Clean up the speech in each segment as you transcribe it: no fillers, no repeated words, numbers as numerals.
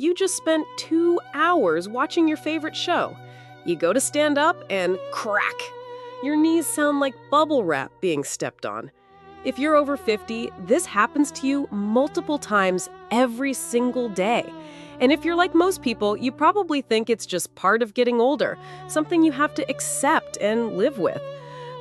You just spent 2 hours watching your favorite show. You go to stand up and crack. Your knees sound like bubble wrap being stepped on. If you're over 50, this happens to you multiple times every single day. And if you're like most people, you probably think it's just part of getting older, something you have to accept and live with.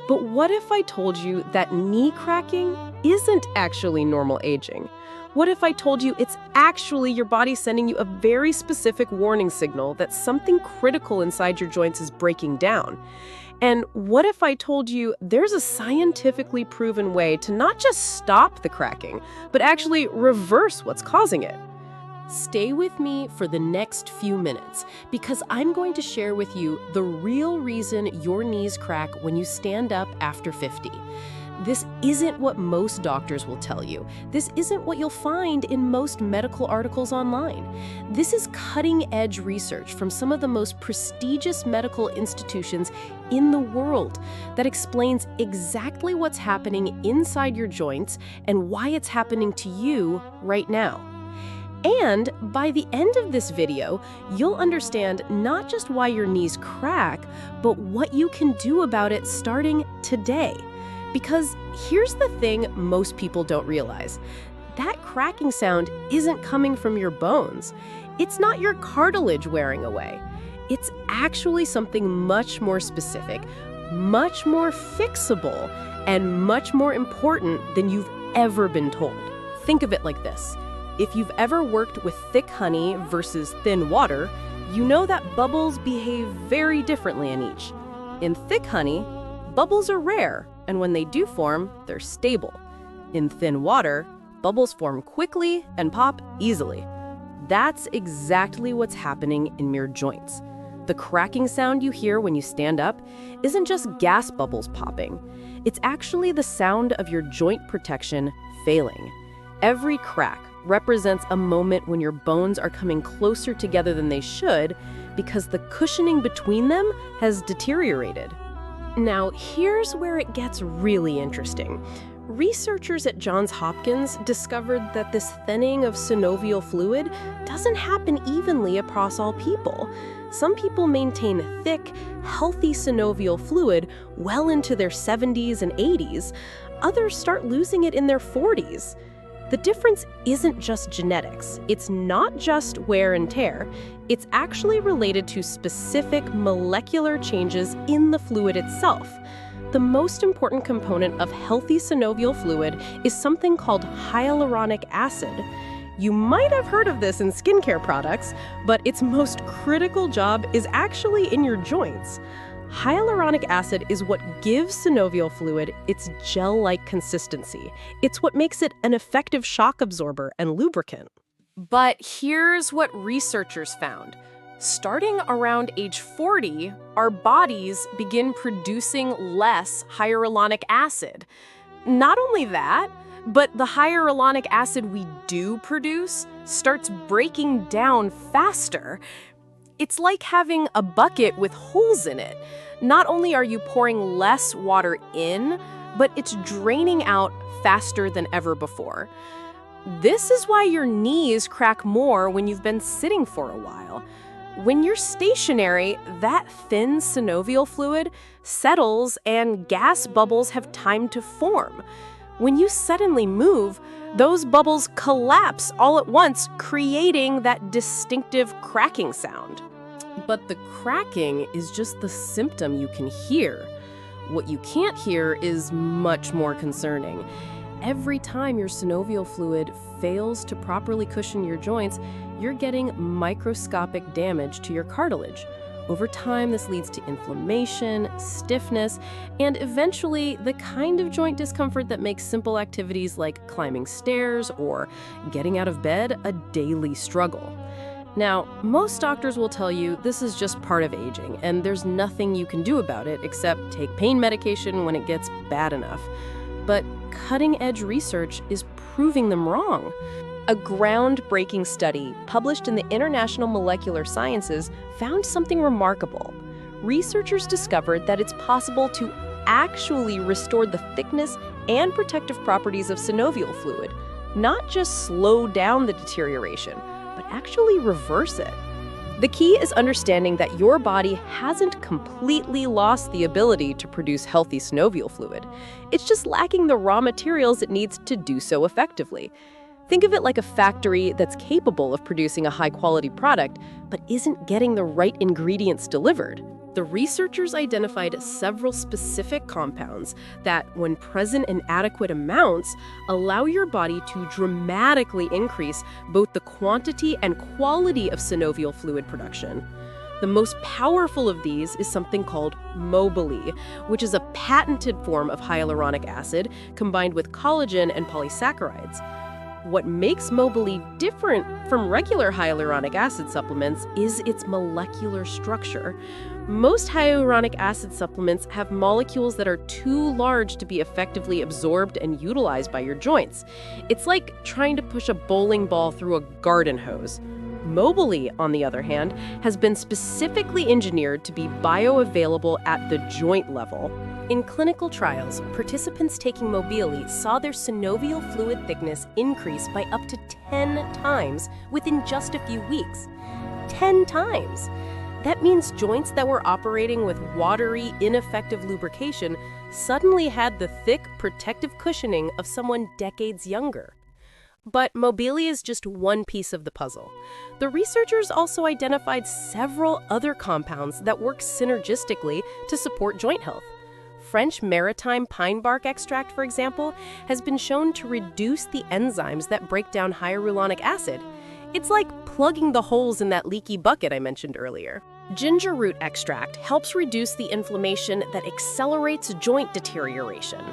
But what if I told you that knee cracking isn't actually normal aging? What if I told you it's actually your body sending you a very specific warning signal that something critical inside your joints is breaking down? And what if I told you there's a scientifically proven way to not just stop the cracking, but actually reverse what's causing it? Stay with me for the next few minutes, because I'm going to share with you the real reason your knees crack when you stand up after 50. This isn't what most doctors will tell you. This isn't what you'll find in most medical articles online. This is cutting-edge research from some of the most prestigious medical institutions in the world that explains exactly what's happening inside your joints and why it's happening to you right now. And by the end of this video, you'll understand not just why your knees crack, but what you can do about it starting today. Because here's the thing most people don't realize. That cracking sound isn't coming from your bones. It's not your cartilage wearing away. It's actually something much more specific, much more fixable, and much more important than you've ever been told. Think of it like this. If you've ever worked with thick honey versus thin water, you know that bubbles behave very differently in each. In thick honey, bubbles are rare, and when they do form, they're stable. In thin water, bubbles form quickly and pop easily. That's exactly what's happening in your joints. The cracking sound you hear when you stand up isn't just gas bubbles popping. It's actually the sound of your joint protection failing. Every crack represents a moment when your bones are coming closer together than they should because the cushioning between them has deteriorated. Now, here's where it gets really interesting. Researchers at Johns Hopkins discovered that this thinning of synovial fluid doesn't happen evenly across all people. Some people maintain thick, healthy synovial fluid well into their 70s and 80s. Others start losing it in their 40s. The difference isn't just genetics. It's not just wear and tear. It's actually related to specific molecular changes in the fluid itself. The most important component of healthy synovial fluid is something called hyaluronic acid. You might have heard of this in skincare products, but its most critical job is actually in your joints. Hyaluronic acid is what gives synovial fluid its gel-like consistency. It's what makes it an effective shock absorber and lubricant. But here's what researchers found. Starting around age 40, our bodies begin producing less hyaluronic acid. Not only that, but the hyaluronic acid we do produce starts breaking down faster. It's like having a bucket with holes in it. Not only are you pouring less water in, but it's draining out faster than ever before. This is why your knees crack more when you've been sitting for a while. When you're stationary, that thin synovial fluid settles and gas bubbles have time to form. When you suddenly move, those bubbles collapse all at once, creating that distinctive cracking sound. But the cracking is just the symptom you can hear. What you can't hear is much more concerning. Every time your synovial fluid fails to properly cushion your joints, you're getting microscopic damage to your cartilage. Over time, this leads to inflammation, stiffness, and eventually the kind of joint discomfort that makes simple activities like climbing stairs or getting out of bed a daily struggle. Now, most doctors will tell you this is just part of aging, and there's nothing you can do about it except take pain medication when it gets bad enough. But cutting-edge research is proving them wrong. A groundbreaking study published in the International Molecular Sciences found something remarkable. Researchers discovered that it's possible to actually restore the thickness and protective properties of synovial fluid, not just slow down the deterioration, but actually reverse it. The key is understanding that your body hasn't completely lost the ability to produce healthy synovial fluid. It's just lacking the raw materials it needs to do so effectively. Think of it like a factory that's capable of producing a high-quality product, but isn't getting the right ingredients delivered. The researchers identified several specific compounds that, when present in adequate amounts, allow your body to dramatically increase both the quantity and quality of synovial fluid production. The most powerful of these is something called Mobilee, which is a patented form of hyaluronic acid combined with collagen and polysaccharides. What makes Mobilee different from regular hyaluronic acid supplements is its molecular structure. Most hyaluronic acid supplements have molecules that are too large to be effectively absorbed and utilized by your joints. It's like trying to push a bowling ball through a garden hose. Mobilee, on the other hand, has been specifically engineered to be bioavailable at the joint level. In clinical trials, participants taking Mobilee saw their synovial fluid thickness increase by up to 10 times within just a few weeks. 10 times! That means joints that were operating with watery, ineffective lubrication suddenly had the thick, protective cushioning of someone decades younger. But Mobilee is just one piece of the puzzle. The researchers also identified several other compounds that work synergistically to support joint health. French maritime pine bark extract, for example, has been shown to reduce the enzymes that break down hyaluronic acid. It's like plugging the holes in that leaky bucket I mentioned earlier. Ginger root extract helps reduce the inflammation that accelerates joint deterioration.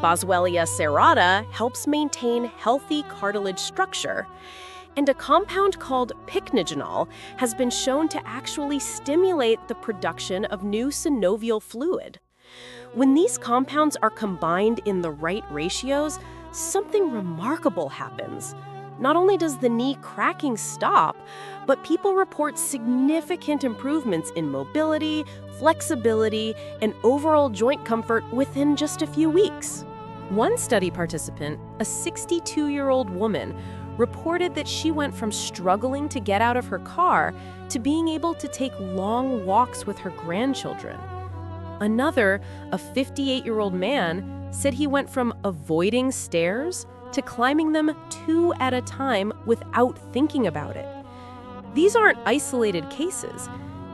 Boswellia serrata helps maintain healthy cartilage structure. And a compound called pycnogenol has been shown to actually stimulate the production of new synovial fluid. When these compounds are combined in the right ratios, something remarkable happens. Not only does the knee cracking stop, but people report significant improvements in mobility, flexibility, and overall joint comfort within just a few weeks. One study participant, a 62-year-old woman, reported that she went from struggling to get out of her car to being able to take long walks with her grandchildren. Another, a 58-year-old man, said he went from avoiding stairs to climbing them 2 at a time without thinking about it. These aren't isolated cases.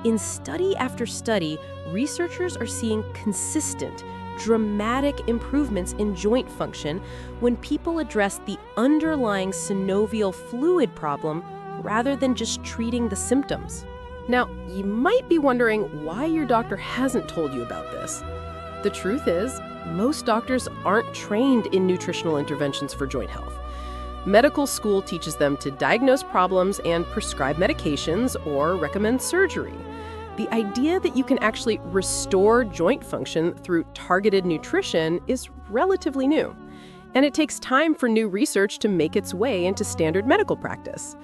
In study after study, researchers are seeing consistent, dramatic improvements in joint function when people address the underlying synovial fluid problem rather than just treating the symptoms. Now, you might be wondering why your doctor hasn't told you about this. The truth is, most doctors aren't trained in nutritional interventions for joint health. Medical school teaches them to diagnose problems and prescribe medications or recommend surgery. The idea that you can actually restore joint function through targeted nutrition is relatively new, and it takes time for new research to make its way into standard medical practice.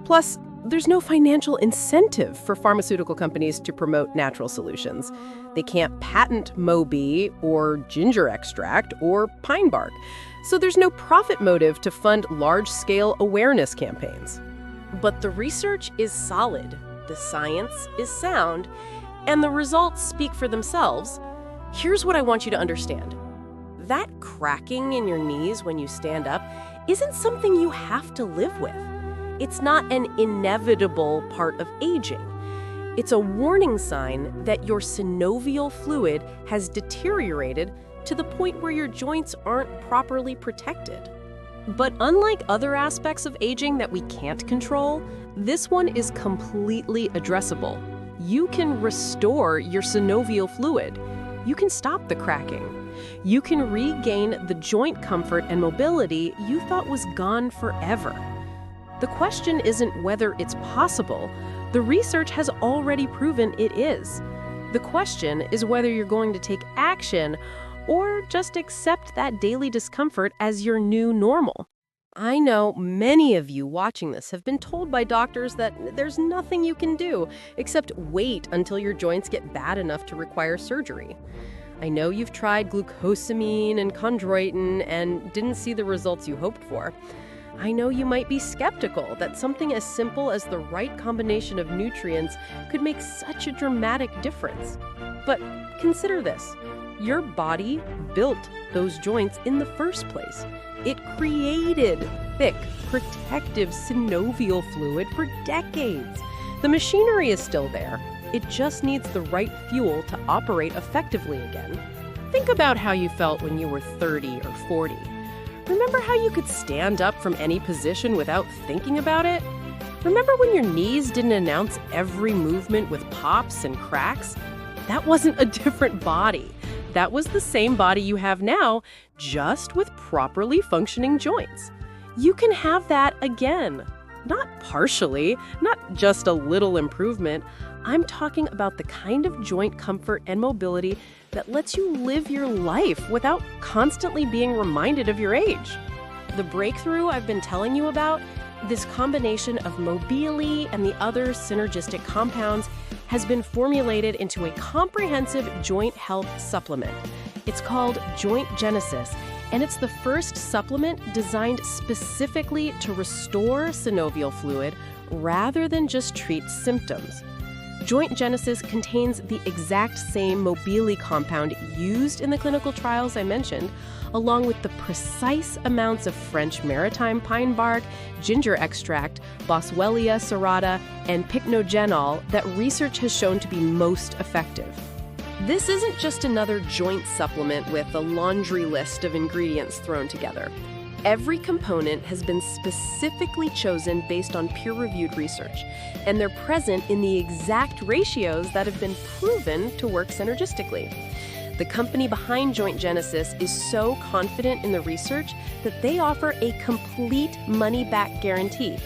Plus, there's no financial incentive for pharmaceutical companies to promote natural solutions. They can't patent Mobilee or ginger extract or pine bark, so there's no profit motive to fund large-scale awareness campaigns. But the research is solid, the science is sound, and the results speak for themselves. Here's what I want you to understand. That cracking in your knees when you stand up isn't something you have to live with. It's not an inevitable part of aging. It's a warning sign that your synovial fluid has deteriorated to the point where your joints aren't properly protected. But unlike other aspects of aging that we can't control, this one is completely addressable. You can restore your synovial fluid. You can stop the cracking. You can regain the joint comfort and mobility you thought was gone forever. The question isn't whether it's possible. The research has already proven it is. The question is whether you're going to take action or just accept that daily discomfort as your new normal. I know many of you watching this have been told by doctors that there's nothing you can do except wait until your joints get bad enough to require surgery. I know you've tried glucosamine and chondroitin and didn't see the results you hoped for. I know you might be skeptical that something as simple as the right combination of nutrients could make such a dramatic difference. But consider this. Your body built those joints in the first place. It created thick, protective synovial fluid for decades. The machinery is still there. It just needs the right fuel to operate effectively again. Think about how you felt when you were 30 or 40. Remember how you could stand up from any position without thinking about it? Remember when your knees didn't announce every movement with pops and cracks? That wasn't a different body. That was the same body you have now, just with properly functioning joints. You can have that again. Not partially, not just a little improvement. I'm talking about the kind of joint comfort and mobility that lets you live your life without constantly being reminded of your age. The breakthrough I've been telling you about, this combination of Mobili and the other synergistic compounds, has been formulated into a comprehensive joint health supplement. It's called Joint Genesis, and it's the first supplement designed specifically to restore synovial fluid rather than just treat symptoms. Joint Genesis contains the exact same Mobili compound used in the clinical trials I mentioned, along with the precise amounts of French maritime pine bark, ginger extract, Boswellia serrata, and pycnogenol that research has shown to be most effective. This isn't just another joint supplement with a laundry list of ingredients thrown together. Every component has been specifically chosen based on peer-reviewed research, and they're present in the exact ratios that have been proven to work synergistically. The company behind Joint Genesis is so confident in the research that they offer a complete money-back guarantee.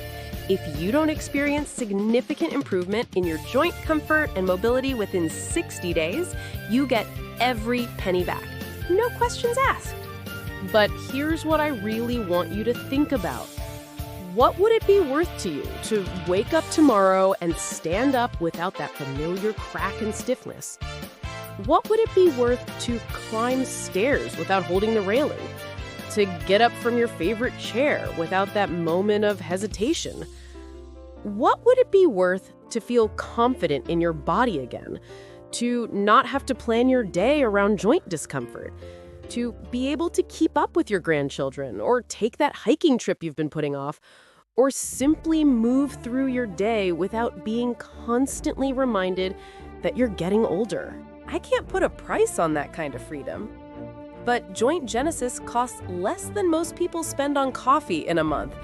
If you don't experience significant improvement in your joint comfort and mobility within 60 days, you get every penny back. No questions asked. But here's what I really want you to think about. What would it be worth to you to wake up tomorrow and stand up without that familiar crack and stiffness? What would it be worth to climb stairs without holding the railing? To get up from your favorite chair without that moment of hesitation? What would it be worth to feel confident in your body again? To not have to plan your day around joint discomfort? To be able to keep up with your grandchildren, or take that hiking trip you've been putting off, or simply move through your day without being constantly reminded that you're getting older? I can't put a price on that kind of freedom. But Joint Genesis costs less than most people spend on coffee in a month.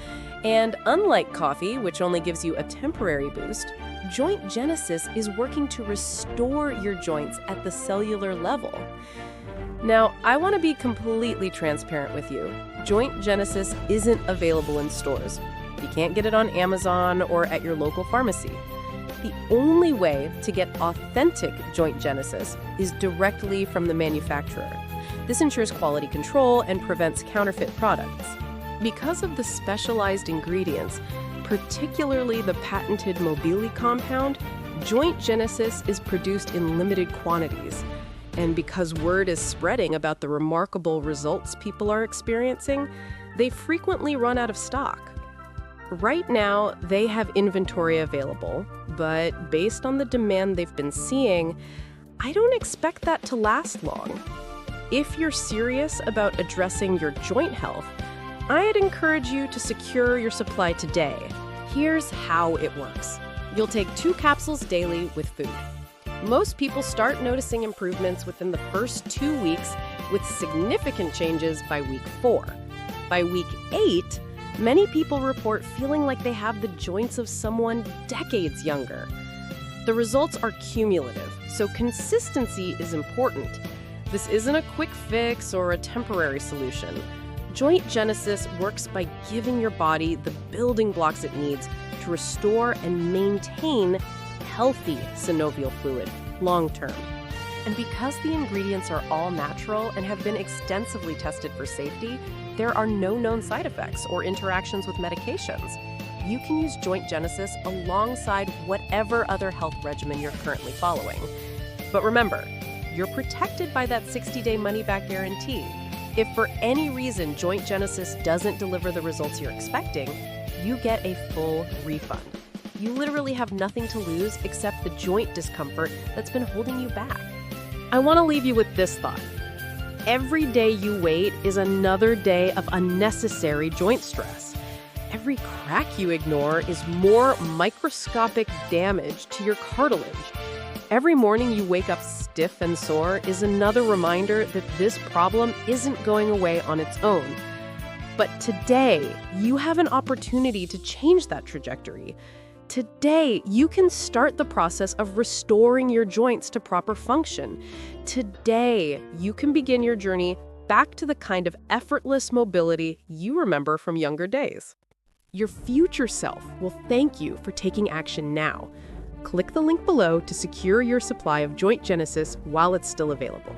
And unlike coffee, which only gives you a temporary boost, Joint Genesis is working to restore your joints at the cellular level. Now, I want to be completely transparent with you. Joint Genesis isn't available in stores. You can't get it on Amazon or at your local pharmacy. The only way to get authentic Joint Genesis is directly from the manufacturer. This ensures quality control and prevents counterfeit products. Because of the specialized ingredients, particularly the patented Mobili compound, Joint Genesis is produced in limited quantities. And because word is spreading about the remarkable results people are experiencing, they frequently run out of stock. Right now, they have inventory available, but based on the demand they've been seeing, I don't expect that to last long. If you're serious about addressing your joint health, I'd encourage you to secure your supply today. Here's how it works. You'll take 2 capsules daily with food. Most people start noticing improvements within the first 2 weeks, with significant changes by week 4. By week 8, many people report feeling like they have the joints of someone decades younger. The results are cumulative, so consistency is important. This isn't a quick fix or a temporary solution. Joint Genesis works by giving your body the building blocks it needs to restore and maintain healthy synovial fluid long-term. And because the ingredients are all natural and have been extensively tested for safety, there are no known side effects or interactions with medications. You can use Joint Genesis alongside whatever other health regimen you're currently following. But remember, you're protected by that 60-day money-back guarantee. If for any reason Joint Genesis doesn't deliver the results you're expecting, you get a full refund. You literally have nothing to lose except the joint discomfort that's been holding you back. I want to leave you with this thought. Every day you wait is another day of unnecessary joint stress. Every crack you ignore is more microscopic damage to your cartilage. Every morning you wake up stiff and sore is another reminder that this problem isn't going away on its own. But today, you have an opportunity to change that trajectory. Today, you can start the process of restoring your joints to proper function. Today, you can begin your journey back to the kind of effortless mobility you remember from younger days. Your future self will thank you for taking action now. Click the link below to secure your supply of Joint Genesis while it's still available.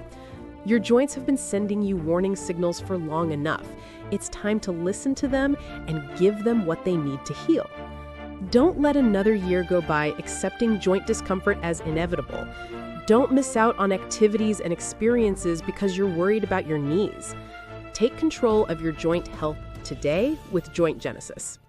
Your joints have been sending you warning signals for long enough. It's time to listen to them and give them what they need to heal. Don't let another year go by accepting joint discomfort as inevitable. Don't miss out on activities and experiences because you're worried about your knees. Take control of your joint health today with Joint Genesis.